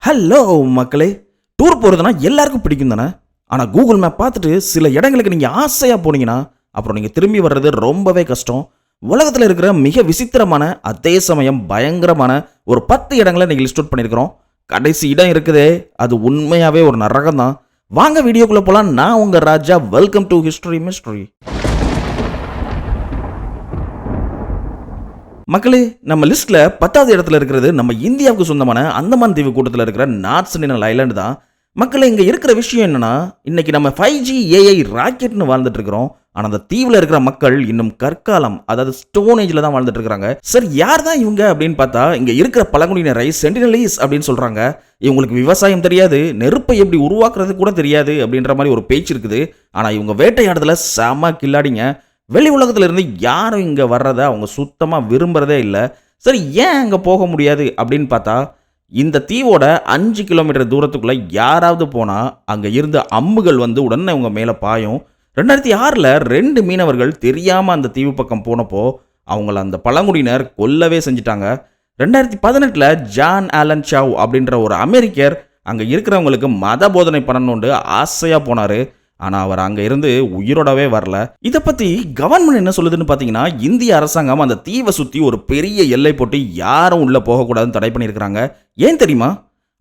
Hello மக்களே, tour போகிறதுனா எல்லாருக்கும் பிடிக்கும் தானே. ஆனால் கூகுள் மேப் பார்த்துட்டு சில இடங்களுக்கு நீங்கள் ஆசையாக போனீங்கன்னா அப்புறம் நீங்கள் திரும்பி வர்றது ரொம்பவே கஷ்டம். உலகத்தில் இருக்கிற மிக விசித்திரமான அதே சமயம் பயங்கரமான ஒரு 10 இடங்களை நீங்கள் லிஸ்ட் அவுட் பண்ணியிருக்கிறோம். கடைசி இடம் இருக்குதே, அது உண்மையாகவே ஒரு நரகம் தான். வாங்க வீடியோக்குள்ளே போகலாம். நான் உங்கள் ராஜா. Welcome to history mystery. மக்களே, நம்ம லிஸ்ட்ல 10வது இடத்துல இருக்கிறது நம்ம இந்தியாவுக்கு சொந்தமான அந்தமான் தீவு கூட்டத்தில் இருக்கிற நார்த் சென்டினல் ஐலாண்டு தான். மக்களே, இங்க இருக்கிற விஷயம் என்னன்னா, இன்னைக்கு நம்ம 5G AI ராக்கெட்னு வாழ்ந்துட்டு இருக்கிறோம். ஆனா அந்த தீவுல இருக்கிற மக்கள் இன்னும் கற்காலம், அதாவது ஸ்டோன் ஏஜ்ல தான் வாழ்ந்துட்டு இருக்காங்க. சரி, யார் தான் இவங்க அப்படின்னு பார்த்தா, இங்க இருக்கிற பழங்குடியினரை சென்டினலீஸ் அப்படின்னு சொல்றாங்க. இவங்களுக்கு விவசாயம் தெரியாது, நெருப்பை எப்படி உருவாக்குறது கூட தெரியாது அப்படின்ற மாதிரி ஒரு பேச்சு இருக்குது. ஆனா இவங்க வேட்டையாடுறதுல செம கில்லாடிங்க. வெளி உலகத்துல இருந்து யாரும் இங்க வர்றதை அவங்க சுத்தமா விரும்புறதே இல்லை. சரி, ஏன் அங்க போக முடியாது அப்படின்னு பார்த்தா, இந்த தீவோட 5 கிலோமீட்டர் தூரத்துக்குள்ள யாராவது போனா அங்க இருந்த அம்புகள் வந்து உடனே அவங்க மேல பாயும். 2006ல் 2 மீனவர்கள் தெரியாம அந்த தீவு பக்கம் போனப்போ அவங்கள அந்த பழங்குடியினர் கொல்லவே செஞ்சிட்டாங்க. 2018ல் ஜான் ஆலன் சாவ் அப்படின்ற ஒரு அமெரிக்கர் அங்க இருக்கிறவங்களுக்கு மத போதனை பண்ணணும்னு ஆசையா போனாரு. ஆனால் அவர் அங்கே இருந்து உயிரோடவே வரல. இதை பற்றி கவர்மெண்ட் என்ன சொல்லுதுன்னு பார்த்தீங்கன்னா, இந்திய அரசாங்கம் அந்த தீவை சுற்றி ஒரு பெரிய எல்லை போட்டு யாரும் உள்ளே போகக்கூடாதுன்னு தடை பண்ணியிருக்கிறாங்க. ஏன் தெரியுமா?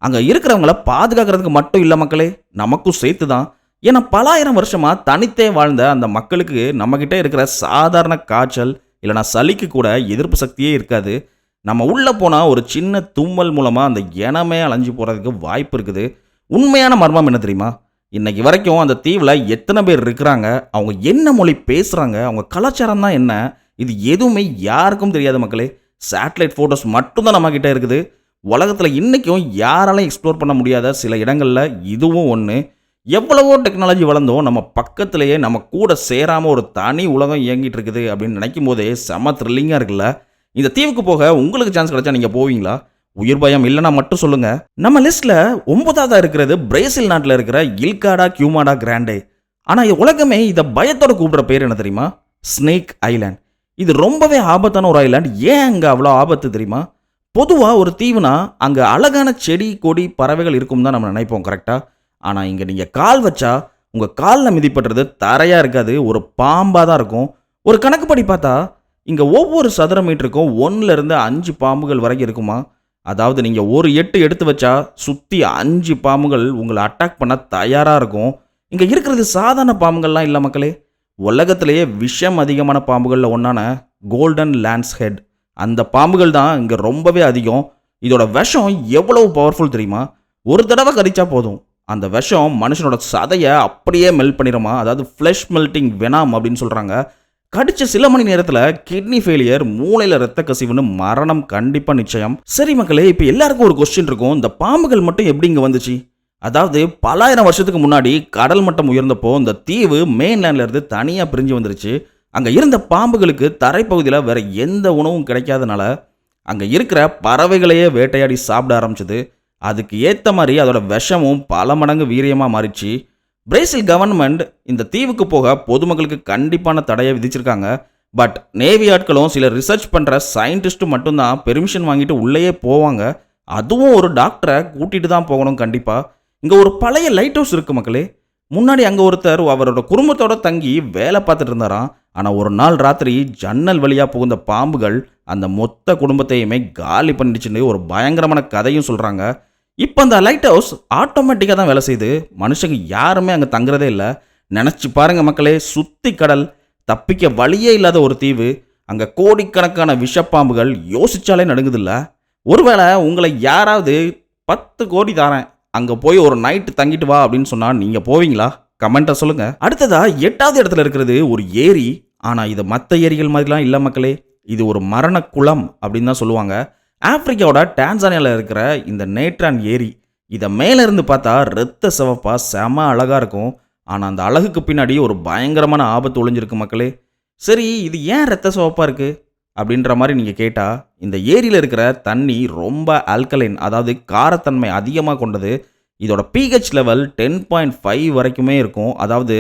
அங்கே இருக்கிறவங்கள பாதுகாக்கிறதுக்கு மட்டும் இல்லை மக்களே, நமக்கும் சேர்த்து தான். ஏன்னா பல ஆயிரம் வருஷமாக தனித்தே வாழ்ந்த அந்த மக்களுக்கு நம்மக்கிட்ட இருக்கிற சாதாரண காய்ச்சல் இல்லைனா சளிக்கு கூட எதிர்ப்பு சக்தியே இருக்காது. நம்ம உள்ளே போனால் ஒரு சின்ன தும்மல் மூலமாக அந்த இனமே அலைஞ்சு போகிறதுக்கு வாய்ப்பு இருக்குது. உண்மையான மர்மம் என்ன தெரியுமா? இன்னைக்கு வரைக்கும் அந்த தீவில் எத்தனை பேர் இருக்கிறாங்க, அவங்க என்ன மொழி பேசுகிறாங்க, அவங்க கலாச்சாரம் தான் என்ன, இது எதுவுமே யாருக்கும் தெரியாது மக்களே. சேட்டலைட் ஃபோட்டோஸ் மட்டும்தான் நம்மக்கிட்ட இருக்குது. உலகத்தில் இன்றைக்கும் யாராலையும் எக்ஸ்ப்ளோர் பண்ண முடியாத சில இடங்களில் இதுவும் ஒன்று. எவ்வளவோ டெக்னாலஜி வளர்ந்தோம், நம்ம பக்கத்துலேயே நம்ம கூட சேராமல் ஒரு தனி உலகம் இயங்கிட்டு இருக்குது அப்படின்னு நினைக்கும் போதே செம த்ரில்லிங்காக இருக்குல்ல. இந்த தீவுக்கு போக உங்களுக்கு சான்ஸ் கிடைச்சா நீங்கள் போவீங்களா? உயிர் பயம் இல்லைனா மட்டும் சொல்லுங்க. நம்ம லிஸ்ட்ல 9வது இருக்கிறது பிரேசில் நாட்டில் இருக்கிற இல்காடா கியூமாடா கிராண்டே. ஆனால் உலகமே இதை பயத்தோட கூப்பிடுற பேர் என்ன தெரியுமா? Snake island. இது ரொம்பவே ஆபத்தான ஒரு ஐலாண்ட். ஏன் அங்கே அவ்வளோ ஆபத்து தெரியுமா? பொதுவாக ஒரு தீவுனா அங்கே அழகான செடி கொடி பறவைகள் இருக்கும் தான் நம்ம நினைப்போம், கரெக்டாக. ஆனால் இங்கே நீங்கள் கால் வச்சா உங்கள் காலில் மிதிப்படுறது தரையாக இருக்காது, ஒரு பாம்பாக தான் இருக்கும். ஒரு கணக்குப்படி பார்த்தா இங்கே ஒவ்வொரு சதுர மீட்டருக்கும் 1லேருந்து 5 பாம்புகள் வரைக்கும் இருக்குமா. அதாவது நீங்கள் ஒரு எட்டு எடுத்து வச்சா சுற்றி 5 பாம்புகள் உங்களை அட்டாக் பண்ண தயாராக இருக்கும். இங்கே இருக்கிறது சாதாரண பாம்புகள்லாம் இல்லை மக்களே. உலகத்திலேயே விஷம் அதிகமான பாம்புகளில் ஒன்றான கோல்டன் லான்ஸ் ஹெட், அந்த பாம்புகள் தான் இங்கே ரொம்பவே அதிகம். இதோட விஷம் எவ்வளவு பவர்ஃபுல் தெரியுமா? ஒரு தடவை கடிச்சா போதும், அந்த விஷம் மனுஷனோட சதையை அப்படியே மெல்ட் பண்ணிடுமா. அதாவது ஃப்ளஷ் மெல்ட்டிங் வெனாம் அப்படின்னு சொல்கிறாங்க. கடிச்ச சில மணி நேரத்தில் கிட்னி ஃபெயிலியர், மூளையில் ரத்த கசிவுன்னு மரணம் கண்டிப்பாக நிச்சயம். சரி மக்களே, இப்போ எல்லாருக்கும் ஒரு கொஸ்டின் இருக்கும், இந்த பாம்புகள் மட்டும் எப்படி இங்கே வந்துச்சு? அதாவது பல ஆயிரம் வருஷத்துக்கு முன்னாடி கடல் மட்டம் உயர்ந்தப்போ இந்த தீவு மெயின்லேண்ட்ல இருந்து தனியாக பிரிஞ்சு வந்துருச்சு. அங்கே இருந்த பாம்புகளுக்கு தரைப்பகுதியில் வேற எந்த உணவும் கிடைக்காதனால அங்கே இருக்கிற பறவைகளையே வேட்டையாடி சாப்பிட ஆரம்பிச்சது. அதுக்கு ஏற்ற மாதிரி அதோட விஷமும் பல மடங்கு வீரியமாக மாறிச்சு. பிரேசில் கவர்மெண்ட் இந்த தீவுக்கு போக பொதுமக்களுக்கு கண்டிப்பான தடையை விதிச்சிருக்காங்க. பட் நேவி ஆட்களும் சில ரிசர்ச் பண்ணுற சயின்டிஸ்ட்டும் மட்டும்தான் பெர்மிஷன் வாங்கிட்டு உள்ளேயே போவாங்க. அதுவும் ஒரு டாக்டரை கூட்டிகிட்டு தான் போகணும் கண்டிப்பாக. இங்கே ஒரு பழைய லைட் ஹவுஸ் இருக்குது மக்களே. முன்னாடி அங்கே ஒருத்தர் அவரோட குடும்பத்தோடு தங்கி வேலை பார்த்துட்டு இருந்தாராம். ஆனால் ஒரு நாள் ராத்திரி ஜன்னல் வழியாக புகுந்த பாம்புகள் அந்த மொத்த குடும்பத்தையுமே காலி பண்ணிடுச்சுன்னு ஒரு பயங்கரமான கதையும் சொல்கிறாங்க. இப்போ அந்த லைட் ஹவுஸ் ஆட்டோமேட்டிக்காக தான் வேலை செய்யுது, மனுஷங்க யாருமே அங்கே தங்குறதே இல்லை. நினச்சி பாருங்கள் மக்களே, சுற்றி கடல், தப்பிக்க வழியே இல்லாத ஒரு தீவு, அங்கே கோடிக்கணக்கான விஷப்பாம்புகள், யோசிச்சாலே நடுங்குதில்ல. ஒருவேளை உங்களை யாராவது 10 கோடி தரேன், அங்கே போய் ஒரு நைட்டு தங்கிட்டு வா அப்படின்னு சொன்னால் நீங்கள் போவீங்களா? கமெண்ட்டை சொல்லுங்கள். அடுத்ததா 8வது இடத்துல இருக்கிறது ஒரு ஏரி. ஆனால் இது மற்ற ஏரிகள் மாதிரிலாம் இல்லை மக்களே, இது ஒரு மரண குளம் அப்படின்னு தான் சொல்லுவாங்க. ஆப்பிரிக்காவோட டான்சானியாவில் இருக்கிற இந்த நேட்ரான் ஏரி, இதை மேலேருந்து பார்த்தா ரத்த சிவப்பா செம அழகாக இருக்கும். ஆனால் அந்த அழகுக்கு பின்னாடி ஒரு பயங்கரமான ஆபத்து ஒளிஞ்சிருக்கு மக்களே. சரி, இது ஏன் ரத்த சிவப்பாக இருக்குது அப்படின்ற மாதிரி நீங்கள் கேட்டால், இந்த ஏரியில் இருக்கிற தண்ணி ரொம்ப ஆல்கலைன், அதாவது காரத்தன்மை அதிகமாக கொண்டது. இதோட pH லெவல் 10.5 வரைக்குமே இருக்கும். அதாவது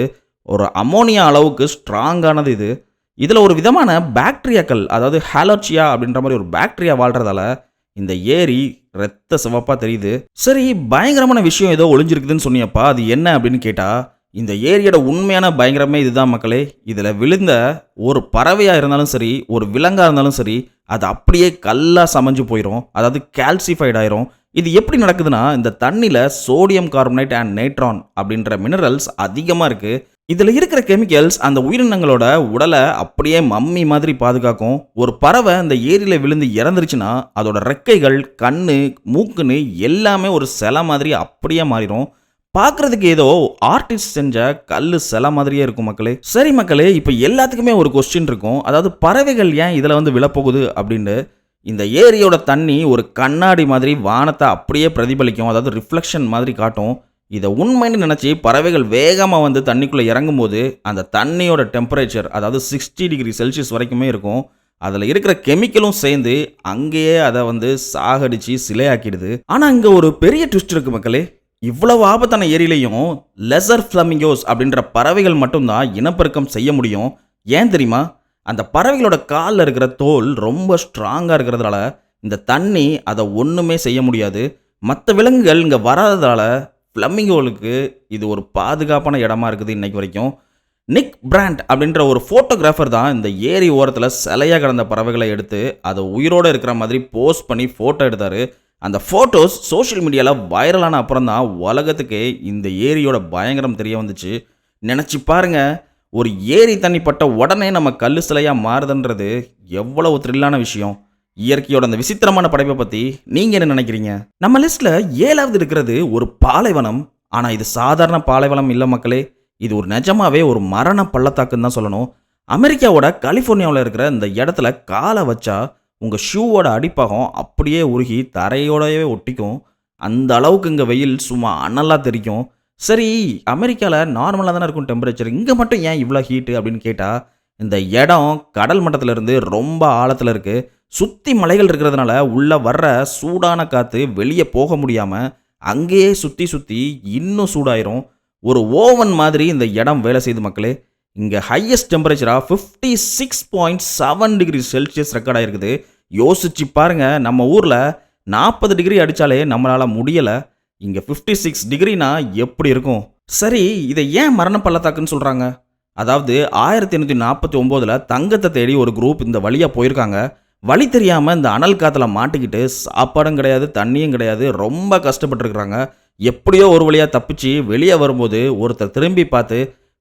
ஒரு அமோனியா அளவுக்கு ஸ்ட்ராங்கானது இது. இதில் ஒரு விதமான பாக்டீரியாக்கள், அதாவது ஹாலோச்சியா அப்படின்ற மாதிரி ஒரு பாக்டீரியா வாழ்கிறதால இந்த ஏரி ரத்த சிவப்பா தெரியுது. சரி, பயங்கரமான விஷயம் ஏதோ ஒளிஞ்சிருக்குதுன்னு சொன்னியப்பா, அது என்ன அப்படின்னு கேட்டா, இந்த ஏரியோட உண்மையான பயங்கரமே இதுதான் மக்களே. இதுல விழுந்த ஒரு பறவையா இருந்தாலும் சரி, ஒரு விலங்கா இருந்தாலும் சரி, அது அப்படியே கல்லா சமைஞ்சு போயிரும். அதாவது கால்சிஃபைட் ஆயிரும். இது எப்படி நடக்குதுன்னா, இந்த தண்ணில சோடியம் கார்பனேட் அண்ட் நைட்ரான் அப்படின்ற மினரல்ஸ் அதிகமா இருக்கு. இதுல இருக்கிற கெமிக்கல்ஸ் அந்த உயிரினங்களோட உடலை அப்படியே மம்மி மாதிரி பாதுகாக்கும். ஒரு பறவை இந்த ஏரியில விழுந்து இறந்துருச்சுன்னா, அதோட ரெக்கைகள், கண்ணு, மூக்குன்னு எல்லாமே ஒரு சிலை மாதிரி அப்படியே மாறிடும். பார்க்கறதுக்கு ஏதோ ஆர்டிஸ்ட் செஞ்ச கல்லு சிலை மாதிரியே இருக்கும் மக்களே. சரி மக்களே, இப்போ எல்லாத்துக்குமே ஒரு கொஸ்டின் இருக்கும். அதாவது பறவைகள் ஏன் இதில் வந்து விழப்போகுது அப்படின்னு. இந்த ஏரியோட தண்ணி ஒரு கண்ணாடி மாதிரி வானத்தை அப்படியே பிரதிபலிக்கும். அதாவது ரிஃப்ளெக்ஷன் மாதிரி காட்டும். இதை உண்மைன்னு நினச்சி பறவைகள் வேகமாக வந்து தண்ணிக்குள்ளே இறங்கும்போது அந்த தண்ணியோட டெம்பரேச்சர் அதாவது 60°C வரைக்குமே இருக்கும். அதில் இருக்கிற கெமிக்கலும் சேர்ந்து அங்கேயே அதை வந்து சாகடிச்சு சிலையாக்கிடுது. ஆனால் இங்கே ஒரு பெரிய ட்விஸ்ட் இருக்குது மக்களே. இவ்வளவு ஆபத்தான ஏரியிலையும் லெசர் ஃப்ளமிங்கோஸ் அப்படின்ற பறவைகள் மட்டும்தான் இனப்பெருக்கம் செய்ய முடியும். ஏன் தெரியுமா? அந்த பறவைகளோட காலில் இருக்கிற தோல் ரொம்ப ஸ்ட்ராங்காக இருக்கிறதுனால இந்த தண்ணி அதை ஒன்றுமே செய்ய முடியாது. மற்ற விலங்குகள் இங்கே வராததால் ஃப்ளமிங்கோலுக்கு இது ஒரு பாதுகாப்பான இடமா இருக்குது இன்னைக்கு வரைக்கும். நிக் பிராண்ட் அப்படின்ற ஒரு ஃபோட்டோகிராஃபர் தான் இந்த ஏரி ஓரத்தில் சிலையாக கிடந்த பறவைகளை எடுத்து அதை உயிரோடு இருக்கிற மாதிரி போஸ்ட் பண்ணி ஃபோட்டோ எடுத்தார். அந்த ஃபோட்டோஸ் சோஷியல் மீடியாவில் வைரலான அப்புறம் தான் உலகத்துக்கே இந்த ஏரியோட பயங்கரம் தெரிய வந்துச்சு. நினச்சி பாருங்க, ஒரு ஏரி தண்ணி பட்ட உடனே நம்ம கல் சிலையாக மாறுதுன்றது எவ்வளவு த்ரில்லான விஷயம். இயற்கையோட அந்த விசித்திரமான படைப்பை பற்றி நீங்கள் என்ன நினைக்கிறீங்க? நம்ம லிஸ்ட்டில் 7வது இருக்கிறது ஒரு பாலைவனம். ஆனால் இது சாதாரண பாலைவனம் இல்லை மக்களே. இது ஒரு நிஜமாவே ஒரு மரண பள்ளத்தாக்குன்னு தான் சொல்லணும். அமெரிக்காவோட கலிஃபோர்னியாவில் இருக்கிற இந்த இடத்துல காலை வச்சா உங்கள் ஷூவோட அடிப்பாகம் அப்படியே உருகி தரையோடவே ஒட்டிக்கும். அந்த அளவுக்கு இங்கே வெயில் சும்மா அனலாக தெரிக்கும். சரி, அமெரிக்காவில் நார்மலாக தானே இருக்கும் டெம்பரேச்சர், இங்கே மட்டும் ஏன் இவ்வளோ ஹீட்டு அப்படின்னு கேட்டால், இந்த இடம் கடல் மட்டத்திலிருந்து ரொம்ப ஆழத்தில் இருக்குது. சுற்றி மலைகள் இருக்கிறதுனால உள்ளே வர்ற சூடான காற்று வெளியே போக முடியாமல் அங்கேயே சுற்றி சுற்றி இன்னும் சூடாயிரும். ஒரு ஓவன் மாதிரி இந்த இடம் வேலை செய்து மக்களே. இங்கே ஹையஸ்ட் டெம்பரேச்சராக 56.7°C ரெக்கார்ட் ஆகிருக்குது. யோசிச்சு பாருங்கள், நம்ம ஊரில் 40 டிகிரி அடித்தாலே நம்மளால் முடியலை. இங்கே 56 டிகிரினா எப்படி இருக்கும்? சரி, இதை ஏன் மரண பள்ளத்தாக்குன்னு சொல்கிறாங்க? அதாவது 1849 தங்கத்தை தேடி ஒரு குரூப் இந்த வழியாக போயிருக்காங்க. வழி தெரியாமல் இந்த அனல் காற்றுல மாட்டிக்கிட்டு சாப்பாடும் கிடையாது, தண்ணியும் கிடையாது, ரொம்ப கஷ்டப்பட்டுருக்குறாங்க. எப்படியோ ஒரு வழியாக தப்பிச்சு வெளியே வரும்போது ஒருத்தர் திரும்பி பார்த்து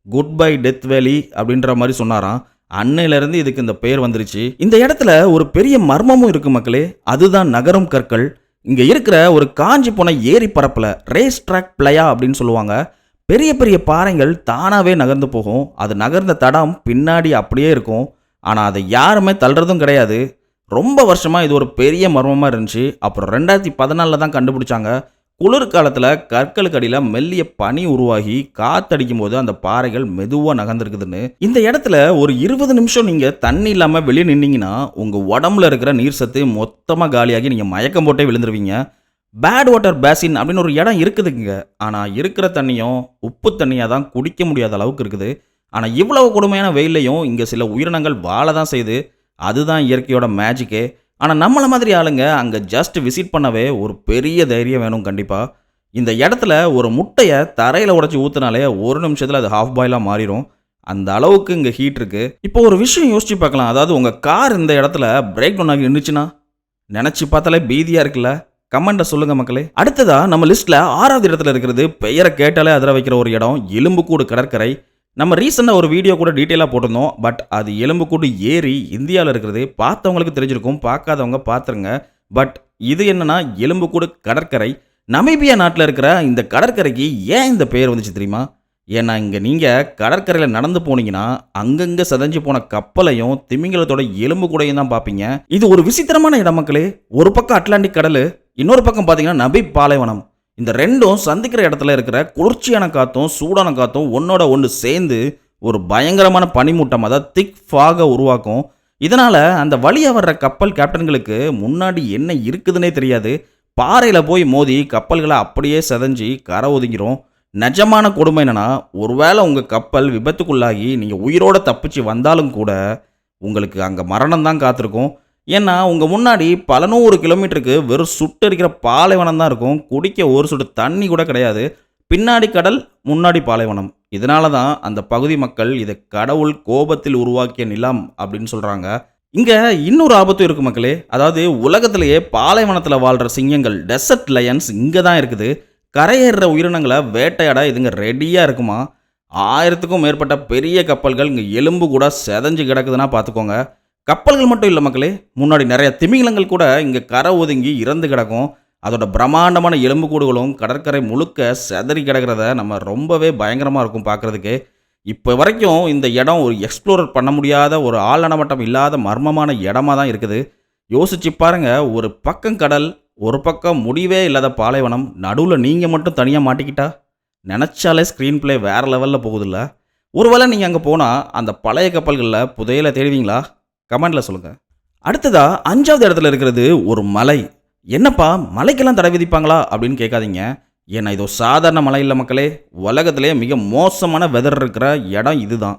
குட் பை டெத் வேலி அப்படின்ற மாதிரி சொன்னாராம். அன்னையிலேருந்து இதுக்கு இந்த பெயர் வந்துருச்சு. இந்த இடத்துல ஒரு பெரிய மர்மமும் இருக்குது மக்களே. அதுதான் நகரும் கற்கள். இங்கே இருக்கிற ஒரு காஞ்சி போன ஏரி பரப்பில் ரேஸ் ட்ராக் பிளையா அப்படின்னு சொல்லுவாங்க. பெரிய பெரிய பாறைகள் தானாகவே நகர்ந்து போகும். அது நகர்ந்த தடம் பின்னாடி அப்படியே இருக்கும். ஆனால் அதை யாருமே தள்ளுறதும் கிடையாது. ரொம்ப வருஷமாக இது ஒரு பெரிய மர்மமாக இருந்துச்சு. அப்புறம் 2014 தான் கண்டுபிடிச்சாங்க. குளிர்காலத்தில் கற்களுக்கு அடியில் மெல்லிய பனி உருவாகி காத்தடிக்கும் போது அந்த பாறைகள் மெதுவாக நகர்ந்துருக்குதுன்னு. இந்த இடத்துல ஒரு 20 நிமிஷம் நீங்கள் தண்ணி இல்லாமல் வெளியே நின்னீங்கன்னா உங்கள் உடம்புல இருக்கிற நீர் சத்து மொத்தமாக காலியாகி நீங்கள் மயக்கம் போட்டே விழுந்துருவீங்க. பேட் வாட்டர் பேசின் அப்படின்னு ஒரு இடம் இருக்குதுங்க. ஆனால் இருக்கிற தண்ணியும் உப்பு தண்ணியாக தான் குடிக்க முடியாத அளவுக்கு இருக்குது. ஆனால் இவ்வளவு கொடுமையான வெயிலையும் இங்கே சில உயிரினங்கள் வாழ தான் செய்யுது. அதுதான் இயற்கையோட மேஜிக்கே. ஆனால் நம்மளை மாதிரி ஆளுங்க அங்கே ஜஸ்ட் விசிட் பண்ணவே ஒரு பெரிய தைரியம் வேணும் கண்டிப்பாக. இந்த இடத்துல ஒரு முட்டையை தரையில் உடச்சி ஊற்றினாலே ஒரு நிமிஷத்தில் அது ஹாஃப் பாயிலாக மாறிடும். அந்த அளவுக்கு இங்கே ஹீட் இருக்குது. இப்போ ஒரு விஷயம் யோசிச்சு பார்க்கலாம். அதாவது உங்கள் கார் இந்த இடத்துல பிரேக் டவுன் ஆகி நின்றுச்சுன்னா நினச்சி பார்த்தாலே பீதியாக இருக்குல்ல? கமெண்ட்டை சொல்லுங்கள் மக்களே. அடுத்ததாக நம்ம லிஸ்ட்டில் 6வது இடத்துல இருக்கிறது பெயரை கேட்டாலே அதிர வைக்கிற ஒரு இடம், எலும்புக்கூடு கடற்கரை. நம்ம ரீசெண்டாக ஒரு வீடியோ கூட டீட்டெயிலாக போட்டிருந்தோம். பட் அது எலும்புக்கூடு ஏரி இந்தியாவில் இருக்கிறது. பார்த்தவங்களுக்கு தெரிஞ்சிருக்கும், பார்க்காதவங்க பார்த்துருங்க. பட் இது என்னன்னா எலும்புக்கூடு கடற்கரை. நமீபியா நாட்டில் இருக்கிற இந்த கடற்கரைக்கு ஏன் இந்த பெயர் வந்துச்சு தெரியுமா? ஏன்னா இங்கே நீங்கள் கடற்கரையில் நடந்து போனீங்கன்னா அங்கங்கே செதஞ்சு போன கப்பலையும் திமிங்கலத்தோட எலும்பு கூடையும் தான் பார்ப்பீங்க. இது ஒரு விசித்திரமான இடம் மக்களே. ஒரு பக்கம் அட்லாண்டிக் கடல், இன்னொரு பக்கம் பார்த்தீங்கன்னா நபீப் பாலைவனம். இந்த ரெண்டும் சந்திக்கிற இடத்துல இருக்கிற குளிர்ச்சியான காற்றும் சூடான காற்றும் ஒன்னோட ஒன்று சேர்ந்து ஒரு பயங்கரமான பனிமூட்டம், அதாவது திக் ஃபாகை உருவாக்கும். இதனால் அந்த வழியாக வர்ற கப்பல் கேப்டன்களுக்கு முன்னாடி என்ன இருக்குதுன்னே தெரியாது. பாறையில் போய் மோதி கப்பல்களை அப்படியே செதஞ்சி கரை ஒதுங்கிரும். நிஜமான கொடுமை என்னன்னா, ஒருவேளை உங்கள் கப்பல் விபத்துக்குள்ளாகி நீங்கள் உயிரோடு தப்பிச்சு வந்தாலும் கூட உங்களுக்கு அங்கே மரணம் தான் காத்திருக்கும். ஏன்னா உங்கள் முன்னாடி பல நூறு கிலோமீட்டருக்கு வெறும் சுட்டரிக்கிற பாலைவனம் தான் இருக்கும். குடிக்க ஒரு சொட்டு தண்ணி கூட கிடையாது. பின்னாடி கடல், முன்னாடி பாலைவனம். இதனால தான் அந்த பகுதி மக்கள் இதை கடவுள் கோபத்தில் உருவாக்கிய நிலம் அப்படின்னு சொல்கிறாங்க. இங்கே இன்னொரு ஆபத்தும் இருக்குது மக்களே. அதாவது உலகத்திலேயே பாலைவனத்தில் வாழ்கிற சிங்கங்கள், டெசர்ட் லயன்ஸ் இங்கே தான் இருக்குது. கரையேறுற உயிரினங்களை வேட்டையாட இதுங்க ரெடியாக இருக்குமா. 1000க்கும் மேற்பட்ட பெரிய கப்பல்கள் இங்கே எலும்பு கூட செதஞ்சு கிடக்குதுன்னா பார்த்துக்கோங்க. கப்பல்கள் மட்டும் இல்லை மக்களே, முன்னாடி நிறைய திமிங்கலங்கள் கூட இங்கே கரை ஒதுங்கி இறந்து கிடக்கும். அதோட பிரம்மாண்டமான எலும்புக்கூடுகளும் கடற்கரை முழுக்க செதறி கிடக்கிறத நம்ம ரொம்பவே பயங்கரமாக இருக்கும் பார்க்குறதுக்கு. இப்போ வரைக்கும் இந்த இடம் ஒரு எக்ஸ்ப்ளோர் பண்ண முடியாத, ஒரு ஆள் நடமாட்டம் இல்லாத மர்மமான இடமா தான் இருக்குது. யோசிச்சு பாருங்க, ஒரு பக்கம் கடல், ஒரு பக்கம் முடிவே இல்லாத பாலைவனம், நடுவில் நீங்கள் மட்டும் தனியாக மாட்டிக்கிட்டா நினச்சாலே ஸ்க்ரீன் ப்ளே வேறு லெவலில் போகுதில்ல. ஒருவேளை நீங்கள் அங்கே போனால் அந்த பழைய கப்பல்களில் புதையலை தேடுவீங்களா? கமெண்டில் சொல்லுங்கள். அடுத்ததா 5வது இடத்துல இருக்கிறது ஒரு மலை. என்னப்பா மலைக்கெல்லாம் தடை விதிப்பாங்களா அப்படின்னு கேட்காதீங்க. ஏன்னா இது ஒரு சாதாரண மலை இல்லை மக்களே. உலகத்திலே மிக மோசமான வெதர் இருக்கிற இடம் இதுதான்.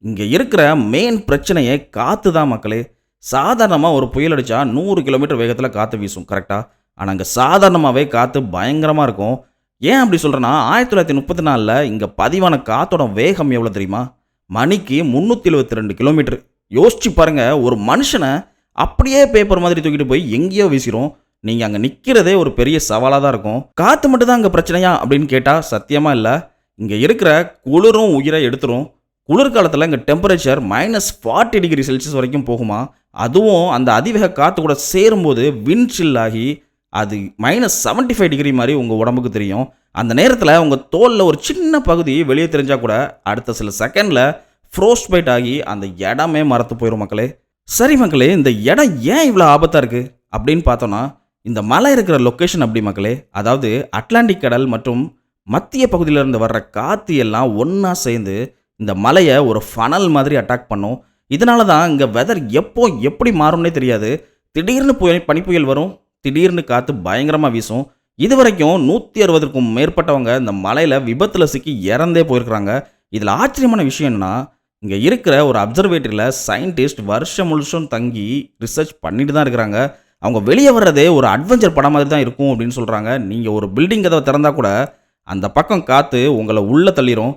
இங்கே இருக்கிற மெயின் பிரச்சனையே காற்று தான் மக்களே. சாதாரணமாக ஒரு புயல் அடித்தா 100 கிலோமீட்டர் வேகத்தில் காற்று வீசும் கரெக்டாக. ஆனால் இங்கே சாதாரணமாகவே காற்று பயங்கரமாக இருக்கும். ஏன் அப்படி சொல்கிறேன்னா, 1934 இங்கே பதிவான காற்றோட வேகம் எவ்வளோ தெரியுமா? மணிக்கு 372 கிலோமீட்டர். யோசிச்சு பாருங்க, ஒரு மனுஷனை அப்படியே பேப்பர் மாதிரி தூக்கிட்டு போய் எங்கேயோ வீசிடும். நீங்கள் அங்கே நிற்கிறதே ஒரு பெரிய சவாலாக தான் இருக்கும். காற்று மட்டும் தான் அங்கே பிரச்சனையா அப்படின்னு கேட்டால் சத்தியமாக இல்லை. இங்கே இருக்கிற குளிரும் உயிரை எடுத்துரும். குளிர்காலத்தில் இங்கே டெம்பரேச்சர் -40°C வரைக்கும் போகுமா. அதுவும் அந்த அதிவேக காற்று கூட சேரும்போது விண்ட் சில் ஆகி அது -75° மாதிரி உங்கள் உடம்புக்கு தெரியும். அந்த நேரத்தில் உங்கள் தோலில் ஒரு சின்ன பகுதி வெளியே தெரிஞ்சால் கூட அடுத்த சில செகண்டில் ஃப்ரோஸ்ட் பைட் ஆகி அந்த இடமே மறத்து போயிடும் மக்களே. சரி மக்களே, இந்த இடம் ஏன் இவ்வளோ ஆபத்தாக இருக்குது அப்படின்னு பார்த்தோன்னா, இந்த மலை இருக்கிற லொக்கேஷன் அப்படி மக்களே. அதாவது அட்லாண்டிக் கடல் மற்றும் மத்திய பகுதியிலிருந்து வர்ற காற்று எல்லாம் ஒன்றா சேர்ந்து இந்த மலையை ஒரு ஃபனல் மாதிரி அட்டாக் பண்ணும். இதனால தான் இங்கே வெதர் எப்போ எப்படி மாறும்னே தெரியாது. திடீர்னு பனிப்புயல் வரும், திடீர்னு காற்று பயங்கரமாக வீசும். இது வரைக்கும் 160க்கும் மேற்பட்டவங்க இந்த மலையில் விபத்தில் சிக்கி இறந்தே போயிருக்கிறாங்க. இதில் ஆச்சரியமான விஷயம் என்னன்னா, இங்கே இருக்கிற ஒரு அப்சர்வேட்டரியில் சயின்டிஸ்ட் வருஷம் முழுசும் தங்கி ரிசர்ச் பண்ணிட்டு தான் இருக்கிறாங்க. அவங்க வெளியே வர்றதே ஒரு அட்வென்ச்சர் படம் மாதிரி தான் இருக்கும் அப்படின்னு சொல்கிறாங்க. நீங்கள் ஒரு பில்டிங் கதவை திறந்தால் கூட அந்த பக்கம் காற்று உங்களை உள்ளே தள்ளிடும்.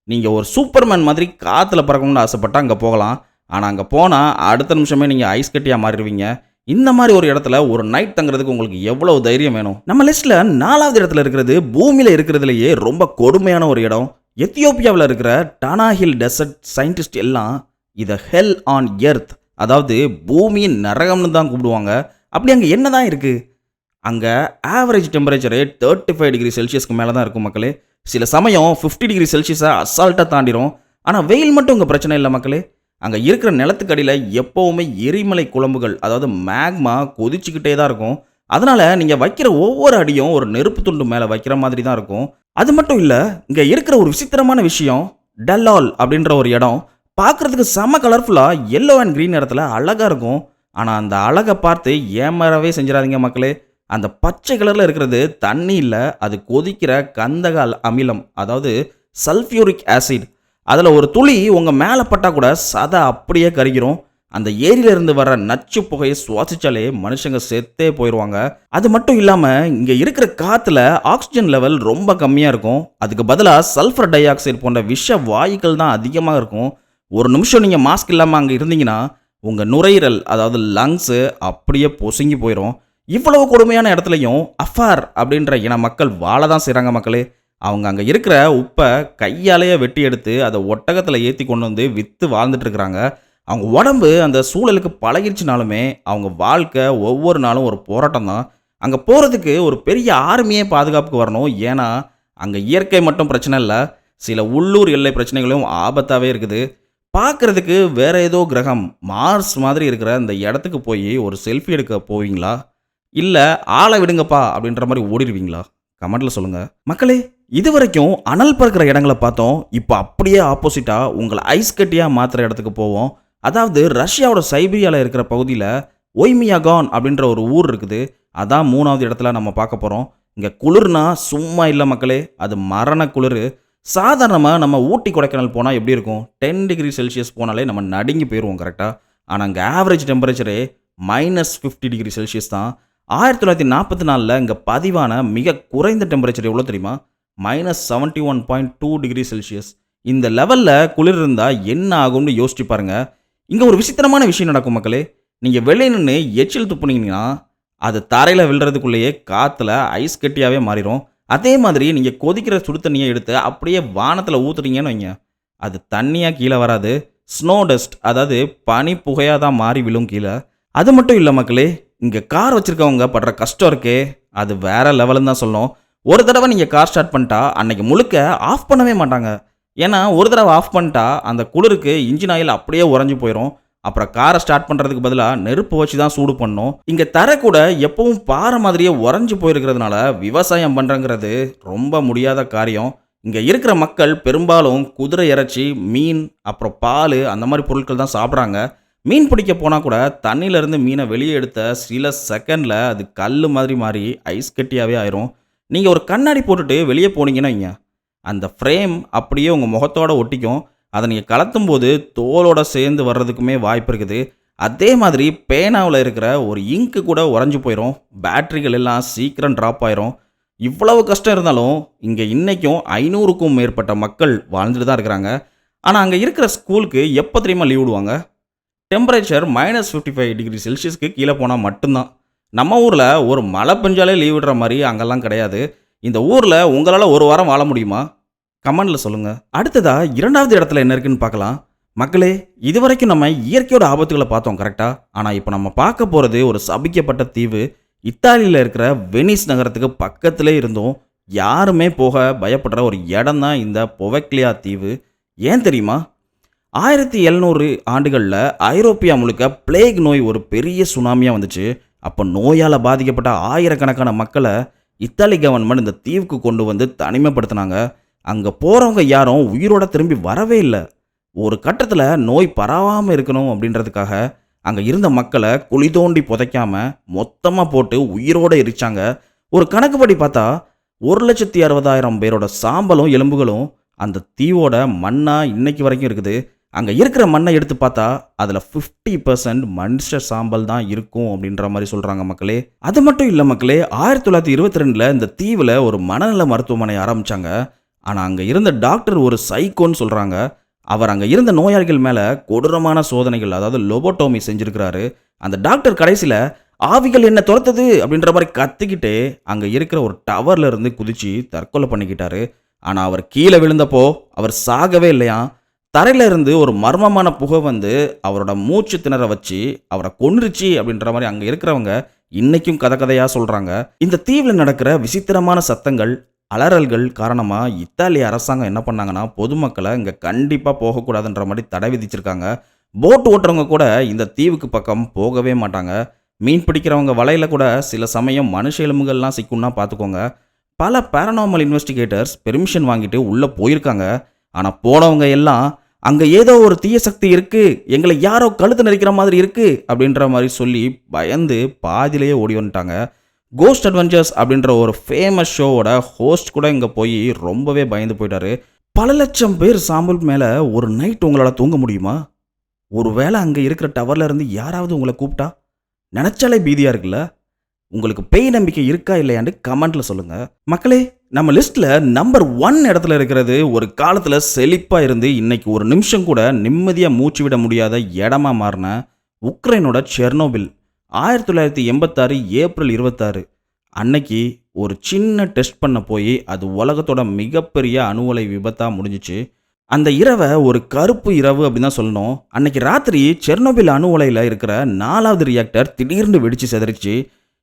நீங்கள் ஒரு சூப்பர்மேன் மாதிரி காற்றுல பறக்கணும்னு ஆசைப்பட்டால் அங்கே போகலாம். ஆனால் அங்கே போனால் அடுத்த நிமிஷமே நீங்கள் ஐஸ் கட்டியாக மாறிடுவீங்க. இந்த மாதிரி ஒரு இடத்துல ஒரு நைட் தங்குறதுக்கு உங்களுக்கு எவ்வளோ தைரியம் வேணும்? நம்ம லிஸ்ட்டில் 4வது இடத்துல இருக்கிறது பூமியில் இருக்கிறதுலையே ரொம்ப கொடுமையான ஒரு இடம். எத்தியோப்பியாவில் இருக்கிற டானா ஹில் டெசர்ட் சயின்டிஸ்ட் எல்லாம் இதை ஹெல் ஆன் எர்த், அதாவது பூமியின் நரகம்னு தான் கூப்பிடுவாங்க. அப்படி அங்கே என்ன தான் இருக்குது? அங்கே ஆவரேஜ் டெம்பரேச்சரே 35°C மேலே தான் இருக்கும் மக்களே. சில சமயம் 50°C அசால்ட்டாக தாண்டிடும். ஆனால் வெயில் மட்டும் இங்கே பிரச்சனை இல்லை மக்களே. அங்கே இருக்கிற நிலத்துக்கடியில் எப்போவுமே எரிமலை குழம்புகள், அதாவது மேக்மா கொதிச்சுக்கிட்டே தான் இருக்கும். அதனால் நீங்கள் வைக்கிற ஒவ்வொரு அடியும் ஒரு நெருப்பு துண்டு மேலே வைக்கிற மாதிரி தான் இருக்கும். அது மட்டும் இல்லை, இங்கே இருக்கிற ஒரு விசித்திரமான விஷயம், டல்லால் அப்படின்ற ஒரு இடம் பார்க்குறதுக்கு செம்ம கலர்ஃபுல்லாக எல்லோ அண்ட் க்ரீன் இடத்துல அழகாக இருக்கும். ஆனால் அந்த அழகை பார்த்து ஏமாறவே செஞ்சிடாதீங்க மக்களே. அந்த பச்சை கலரில் இருக்கிறது தண்ணி இல்லை, அது கொதிக்கிற கந்தக அமிலம், அதாவது சல்ஃபியூரிக் ஆசிட். அதில் ஒரு துளி உங்கள் மேலே பட்டால் கூட சதை அப்படியே கருகிரும். அந்த ஏரியிலிருந்து வர நச்சு புகையை சுவாசிச்சாலே மனுஷங்க செத்தே போயிடுவாங்க. அது மட்டும் இல்லாமல் இங்கே இருக்கிற காற்றுல ஆக்சிஜன் லெவல் ரொம்ப கம்மியாக இருக்கும். அதுக்கு பதிலாக சல்ஃபர் டை ஆக்சைடு போன்ற விஷ வாயுக்கள் தான் அதிகமாக இருக்கும். ஒரு நிமிஷம் நீங்கள் மாஸ்க் இல்லாமல் அங்கே இருந்தீங்கன்னா உங்கள் நுரையீரல், அதாவது லங்ஸு அப்படியே பொசுங்கி போயிடும். இவ்வளவு கொடுமையான இடத்துலையும் அஃபார் அப்படின்ற இன மக்கள் வாழ தான் செய்கிறாங்க மக்களே. அவங்க அங்கே இருக்கிற உப்பை கையாலேயே வெட்டி எடுத்து அதை ஒட்டகத்தில் ஏற்றி கொண்டு வந்து விற்று வாழ்ந்துட்டு இருக்கிறாங்க. அவங்க உடம்பு அந்த சூழலுக்கு பழகிடுச்சுனாலுமே அவங்க வாழ்க்கை ஒவ்வொரு நாளும் ஒரு போராட்டம் தான். அங்கே போகிறதுக்கு ஒரு பெரிய ஆர்மியே பாதுகாப்புக்கு வரணும். ஏன்னா அங்கே இயற்கை மட்டும் பிரச்சனை இல்லை, சில உள்ளூர் எல்லை பிரச்சனைகளும் ஆபத்தாகவே இருக்குது. பார்க்குறதுக்கு வேற ஏதோ கிரகம் மார்ஸ் மாதிரி இருக்கிற இந்த இடத்துக்கு போய் ஒரு செல்ஃபி எடுக்க போவீங்களா, இல்லை ஆளை விடுங்கப்பா அப்படின்ற மாதிரி ஓடிடுவீங்களா? கமெண்ட்டில் சொல்லுங்கள் மக்களே. இது வரைக்கும் அனல் பறக்கிற இடங்களை பார்த்தோம். இப்போ அப்படியே ஆப்போசிட்டாக உங்களை ஐஸ் கட்டியாக மாற்றுற இடத்துக்கு போவோம். அதாவது ரஷ்யாவோட சைபீரியாவில் இருக்கிற பகுதியில் ஒய்மியாகான் அப்படின்ற ஒரு ஊர் இருக்குது. அதான் 3வது இடத்துல நம்ம பார்க்க போகிறோம். இங்கே குளிர்னா சும்மா இல்லை மக்களே, அது மரண குளிர். சாதாரணமாக நம்ம ஊட்டி கொடைக்கானல் போனால் எப்படி இருக்கும்? 10°C போனாலே நம்ம நடுங்கி போயிடுவோம் கரெக்டாக. ஆனால் அங்கே ஆவரேஜ் டெம்பரேச்சரே -50 டிகிரி செல்சியஸ் தான். 1944ல் இங்கே பதிவான மிக குறைந்த டெம்பரேச்சர் எவ்வளோ தெரியுமா? -71.2 டிகிரி செல்சியஸ். இந்த லெவலில் குளிர் இருந்தால் என்ன ஆகும்னு யோசிச்சு பாருங்க. இங்கே ஒரு விசித்திரமான விஷயம் நடக்கும் மக்களே. நீங்கள் வெளியே நின்று எச்சில் துப்புனீங்கன்னா அது தரையில் விழுறதுக்குள்ளேயே காற்றுல ஐஸ் கட்டியாகவே மாறிடும். அதே மாதிரி நீங்கள் கொதிக்கிற சுடு தண்ணியை எடுத்து அப்படியே வானத்தில் ஊற்றுறீங்கன்னு வைங்க, அது தண்ணியாக கீழே வராது, ஸ்னோ டஸ்ட், அதாவது பனி புகையாக தான் மாறி விழும் கீழே. அது மட்டும் இல்லை மக்களே, இங்கே கார் வச்சுருக்கவங்க படுற கஷ்டம் இருக்கே, அது வேற லெவலுன்னு தான் சொல்லணும். ஒரு தடவை நீங்கள் கார் ஸ்டார்ட் பண்ணிட்டா அன்னைக்கு முழுக்க ஆஃப் பண்ணவே மாட்டாங்க. ஏன்னா ஒரு தடவை ஆஃப் பண்ணிட்டா அந்த குளிருக்கு இன்ஜின் ஆயில் அப்படியே உறைஞ்சு போயிடும். அப்புறம் காரை ஸ்டார்ட் பண்ணுறதுக்கு பதிலாக நெருப்பு வச்சு தான் சூடு பண்ணணும். இங்கே தரை கூட எப்பவும் பாறை மாதிரியே உறைஞ்சு போயிருக்கிறதுனால விவசாயம் பண்ணுறங்கிறது ரொம்ப முடியாத காரியம். இங்கே இருக்கிற மக்கள் பெரும்பாலும் குதிரை இறைச்சி, மீன், அப்புறம் பால், அந்த மாதிரி பொருட்கள் தான் சாப்பிட்றாங்க. மீன் பிடிக்க போனால் கூட தண்ணியிலேருந்து மீனை வெளியே எடுத்த சில செகண்டில் அது கல் மாதிரி மாறி ஐஸ் கட்டியாகவே ஆயிரும். நீங்கள் ஒரு கண்ணாடி போட்டுட்டு வெளியே போனீங்கன்னா வைங்க, அந்த ஃப்ரேம் அப்படியே உங்கள் முகத்தோட ஒட்டிக்கும். அதை நீங்கள் கலத்தும் போது தோலோட சேர்ந்து வர்றதுக்குமே வாய்ப்பு இருக்குது. அதே மாதிரி பேனாவில் இருக்கிற ஒரு இங்கு கூட உறைஞ்சு போயிடும். பேட்டரிகள் எல்லாம் சீக்கிரம் ட்ராப் ஆயிரும். இவ்வளவு கஷ்டம் இருந்தாலும் இங்கே இன்றைக்கும் 500க்கும் மேற்பட்ட மக்கள் வாழ்ந்துட்டு தான் இருக்கிறாங்க. ஆனால் அங்கே இருக்கிற ஸ்கூலுக்கு எப்போ தெரியுமா லீவ் விடுவாங்க? டெம்பரேச்சர் -55 டிகிரி செல்சியஸ்க்கு கீழே போனால் மட்டும்தான். நம்ம ஊரில் ஒரு மழை பெஞ்சாலே லீவ் விடுற மாதிரி அங்கெல்லாம் கிடையாது. இந்த ஊரில் உங்களால் ஒரு வாரம் வாழ முடியுமா? கமெண்ட்ல சொல்லுங்க. அடுத்ததா 2வது இடத்துல என்ன இருக்குன்னு பார்க்கலாம். மக்களே, இதுவரைக்கும் நம்ம இயற்கையோட ஆபத்துகளை பார்த்தோம் கரெக்டா? ஆனால் இப்போ நம்ம பார்க்க போகிறது ஒரு சபிக்கப்பட்ட தீவு. இத்தாலியில் இருக்கிற வெனிஸ் நகரத்துக்கு பக்கத்திலே இருந்தும் யாருமே போக பயப்படுற ஒரு இடம் தான் இந்த பொவெக்லியா தீவு. ஏன் தெரியுமா? 1700 ஆண்டுகளில் ஐரோப்பியா முழுக்க பிளேக் நோய் ஒரு பெரிய சுனாமியாக வந்துச்சு. அப்போ நோயால் பாதிக்கப்பட்ட ஆயிரக்கணக்கான மக்களை இத்தாலி கவர்மெண்ட் இந்த தீவுக்கு கொண்டு வந்து தனிமைப்படுத்தினாங்க. அங்கே போகிறவங்க யாரும் உயிரோட திரும்பி வரவே இல்லை. ஒரு கட்டத்தில் நோய் பரவாமல் இருக்கணும் அப்படின்றதுக்காக அங்கே இருந்த மக்களை குழி தோண்டி புதைக்காம மொத்தமாக போட்டு உயிரோடு எரிச்சாங்க. ஒரு கணக்குப்படி பார்த்தா 1,60,000 பேரோட சாம்பலும் எலும்புகளும் அந்த தீவோட மண்ணாக இன்னைக்கு வரைக்கும் இருக்குது. அங்கே இருக்கிற மண்ணை எடுத்து பார்த்தா அதில் 50% மனுஷ சாம்பல் தான் இருக்கும் அப்படின்ற மாதிரி சொல்கிறாங்க மக்களே. அது மட்டும் இல்லை மக்களே, 1922 இந்த தீவில் ஒரு மனநல மருத்துவமனை ஆரம்பித்தாங்க. ஆனால் அங்கே இருந்த டாக்டர் ஒரு சைக்கோன்னு சொல்கிறாங்க. அவர் அங்கே இருந்த நோயாளிகள் மேலே கொடூரமான சோதனைகள், அதாவது லோபோட்டோமி செஞ்சுருக்கிறாரு. அந்த டாக்டர் கடைசியில் ஆவிகள் என்ன துரத்துது அப்படின்ற மாதிரி கத்திக்கிட்டே அங்கே இருக்கிற ஒரு டவர்ல இருந்து குதிச்சு தற்கொலை பண்ணிக்கிட்டாரு. ஆனால் அவர் கீழே விழுந்தப்போ அவர் சாகவே இல்லையா. தரையில இருந்து ஒரு மர்மமான புகை வந்து அவரோட மூச்சு திணற வச்சு அவரை கொன்றுச்சு அப்படின்ற மாதிரி அங்கே இருக்கிறவங்க இன்னைக்கும் கதை கதையாக சொல்கிறாங்க. இந்த தீவில் நடக்கிற விசித்திரமான சத்தங்கள், அலறல்கள் காரணமாக இத்தாலிய அரசாங்கம் என்ன பண்ணாங்கன்னா பொதுமக்களை இங்கே கண்டிப்பாக போகக்கூடாதுன்ற மாதிரி தடை விதிச்சிருக்காங்க. போட் ஓட்டுறவங்க கூட இந்த தீவுக்கு பக்கம் போகவே மாட்டாங்க. மீன் பிடிக்கிறவங்க வலையில் கூட சில சமயம் மனுஷ எலும்புகள்லாம் சிக்கும்னா பார்த்துக்கோங்க. பல பேரனார்மல் இன்வெஸ்டிகேட்டர்ஸ் பெர்மிஷன் வாங்கிட்டு உள்ளே போயிருக்காங்க. ஆனால் போனவங்க எல்லாம் அங்கே ஏதோ ஒரு தீய சக்தி இருக்குது, எங்களை யாரோ கழுத்து நெரிக்கிற மாதிரி இருக்குது அப்படின்ற மாதிரி சொல்லி பயந்து பாதியிலேயே ஓடி வந்துட்டாங்க. கோஸ்ட் அட்வென்ச்சர்ஸ் அப்படின்ற ஒரு ஃபேமஸ் ஷோவோட ஹோஸ்ட் கூட இங்கே போய் ரொம்பவே பயந்து போயிட்டாரு. பல லட்சம் பேர் சாம்பல் மேலே ஒரு நைட் உங்களால் தூங்க முடியுமா? ஒருவேளை அங்கே இருக்கிற டவரில் இருந்து யாராவது உங்களை கூப்பிட்டா நினச்சாலே பீதியாக இருக்குல்ல? உங்களுக்கு பேய் நம்பிக்கை இருக்கா இல்லையான்னு கமெண்ட்டில் சொல்லுங்கள். மக்களே, நம்ம லிஸ்ட்டில் நம்பர் 1 இடத்துல இருக்கிறது ஒரு காலத்தில் செழிப்பாக இருந்து இன்னைக்கு ஒரு நிமிஷம் கூட நிம்மதியாக மூச்சு விட முடியாத இடமா மாறின உக்ரைனோட செர்னோபில். 1986 ஏப்ரல் 26 அன்னைக்கு ஒரு சின்ன டெஸ்ட் பண்ண போய் அது உலகத்தோட மிகப்பெரிய அணு உலை விபத்தாக முடிஞ்சிச்சு. அந்த இரவை ஒரு கருப்பு இரவு அப்படின்னு தான் சொல்லணும். அன்னைக்கு ராத்திரி செர்னோபில் அணு உலையில் இருக்கிற 4வது ரியாக்டர் திடீர்னு வெடிச்சு செதறிச்சு.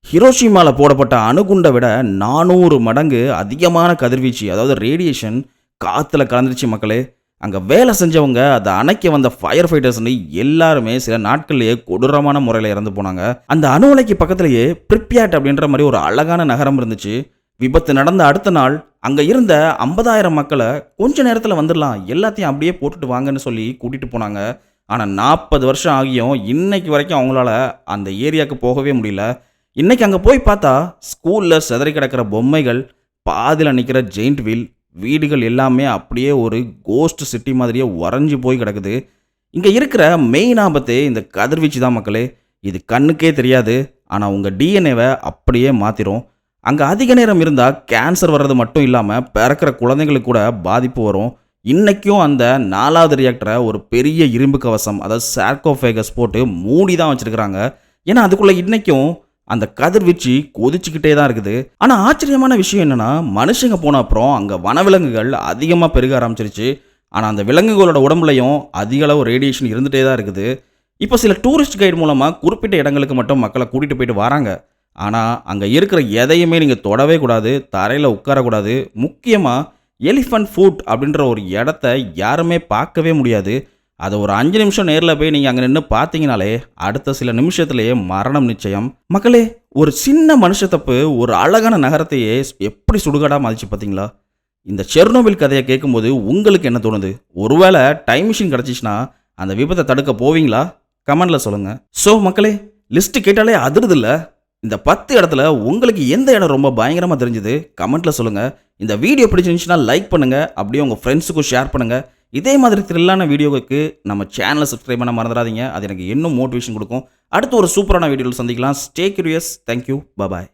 ஹிரோஷிமாவில் போடப்பட்ட அணுகுண்டை விட 400 மடங்கு அதிகமான கதிர்வீச்சு, அதாவது ரேடியேஷன் காற்றுல கலந்துருச்சு மக்களே. அங்கே வேலை செஞ்சவங்க, அதை அணைக்க வந்த ஃபயர் ஃபைட்டர்ஸ்னு எல்லாருமே சில நாட்கள்லேயே கொடூரமான முறையில் இறந்து போனாங்க. அந்த அணு உலைக்கு பக்கத்துலேயே பிரிப்பியாட் அப்படின்ற மாதிரி ஒரு அழகான நகரம் இருந்துச்சு. விபத்து நடந்த அடுத்த நாள் அங்கே இருந்த 50,000 மக்களை கொஞ்ச நேரத்தில் வந்துடலாம், எல்லாத்தையும் அப்படியே போட்டுட்டு வாங்கன்னு சொல்லி கூட்டிகிட்டு போனாங்க. ஆனால் 40 வருஷம் ஆகியும் இன்னைக்கு வரைக்கும் அவங்களால அந்த ஏரியாவுக்கு போகவே முடியல. இன்னைக்கு அங்கே போய் பார்த்தா ஸ்கூலில் சிதறி கிடக்கிற பொம்மைகள், பாதியில் நிற்கிற ஜெயிண்ட் வீல், வீடுகள் எல்லாமே அப்படியே ஒரு கோஸ்ட் சிட்டி மாதிரியே உறைஞ்சி போய் கிடக்குது. இங்கே இருக்கிற மெயின் ஆபத்தே இந்த கதிர்வீச்சு தான் மக்களே. இது கண்ணுக்கே தெரியாது, ஆனால் உங்கள் டிஎன்ஏவை அப்படியே மாற்றிடும். அங்கே அதிக நேரம் இருந்தால் கேன்சர் வர்றது மட்டும் இல்லாமல் பிறக்கிற குழந்தைங்களுக்கு கூட பாதிப்பு வரும். இன்றைக்கும் அந்த 4வது ரியாக்டரை ஒரு பெரிய இரும்பு கவசம், அதாவது சார்கோஃபேகஸ் போட்டு மூடி தான் வச்சுருக்கிறாங்க. ஏன்னா அதுக்குள்ளே இன்றைக்கும் அந்த கதிர்வீச்சு கொதிச்சுக்கிட்டே தான் இருக்குது. ஆனால் ஆச்சரியமான விஷயம் என்னென்னா, மனுஷங்க போன அப்புறம் அங்கே வனவிலங்குகள் அதிகமாக பெருக ஆரம்பிச்சிருச்சு. ஆனால் அந்த விலங்குகளோட உடம்புலையும் அதிக அளவு ரேடியேஷன் இருந்துகிட்டே தான் இருக்குது. இப்போ சில டூரிஸ்ட் கைடு மூலமாக குறிப்பிட்ட இடங்களுக்கு மட்டும் மக்களை கூட்டிகிட்டு போயிட்டு வராங்க. ஆனால் அங்கே இருக்கிற எதையுமே நீங்கள் தொடவே கூடாது, தரையில் உட்காரக்கூடாது. முக்கியமாக எலிஃபண்ட் ஃபுட் அப்படின்ற ஒரு இடத்த யாருமே பார்க்கவே முடியாது. அதை ஒரு 5 நிமிஷம் நேரில் போய் நீங்கள் அங்கே நின்று பார்த்தீங்கனாலே அடுத்த சில நிமிஷத்துலேயே மரணம் நிச்சயம். மக்களே, ஒரு சின்ன மனுஷ தப்பு ஒரு அழகான நகரத்தையே எப்படி சுடுகாடாக மதிச்சு பார்த்தீங்களா? இந்த செர்னோபில் கதையை கேட்கும்போது உங்களுக்கு என்ன தோணுது? ஒருவேளை டைம் மிஷின் கிடச்சிச்சின்னா அந்த விபத்தை தடுக்க போவீங்களா? கமெண்டில் சொல்லுங்கள். ஸோ மக்களே, லிஸ்ட்டு கேட்டாலே அதிருதில்ல. இந்த 10 இடத்துல உங்களுக்கு எந்த இடம் ரொம்ப பயங்கரமாக தெரிஞ்சுது? கமெண்ட்டில் சொல்லுங்கள். இந்த வீடியோ பிடிச்சிருந்துச்சுன்னா லைக் பண்ணுங்கள், அப்படியே உங்கள் ஃப்ரெண்ட்ஸுக்கும் ஷேர் பண்ணுங்கள். இதே மாதிரி த்ரில்லான வீடியோவுக்கு நம்ம சேனலை சப்ஸ்கிரைப் பண்ண மறந்துடாதீங்க. அது எனக்கு இன்னும் மோட்டிவேஷன் கொடுக்கும். அடுத்து ஒரு சூப்பரான வீடியோவில் சந்திக்கலாம். Stay curious. தேங்க்யூ. பாய்.